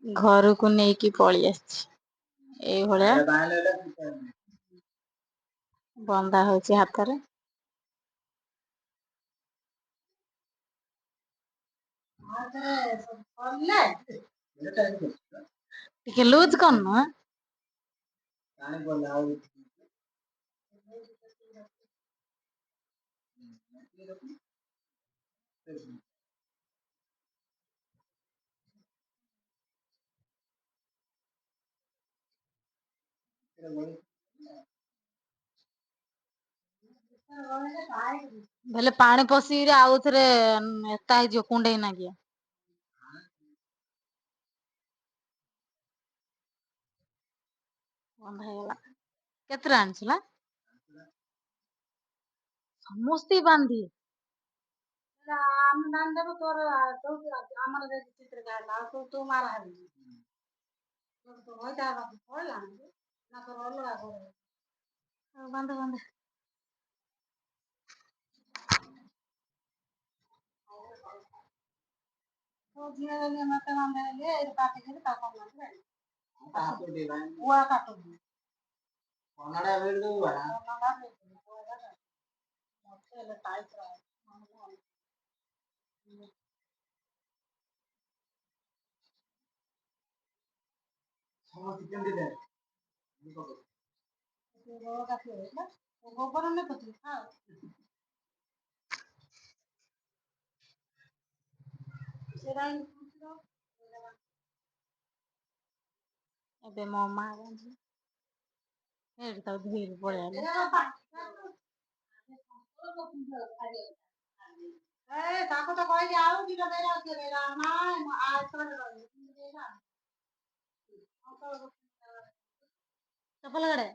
ଘରକୁ ନେଇକି ପଳେଇ ଆସିଛି ଏଇଭଳିଆ ବନ୍ଧା ହଉଛି ହାତରେ। ଟିକେ ଲୁଜ କରୁନ। ବଲେ ପାଣି ପଶିକିରି ଆଉ ଥରେ ଏତା ହେଇଯିବ କୁଣ୍ଡେଇ ନାଗିବ। ବନ୍ଧା ହେଇଗଲା କେତେଟା ଆଣିଥିଲା? ସମସ୍ତେ ବାନ୍ଧି ଆମେ ବାନ୍ଧିଦେବୁ ତୋର ଆମର ଚିତ୍ର ଆଉ ତୁ ମାର ବାନ୍ଧ ବାନ୍ଧ। ଏବେ ମୋ ମା ଏଇଠି ତାକୁ ଧୋଇକି ପଳେଇ ତାକୁ ତ କହିଲି ଆଉ ଚପଲ କାଢେ।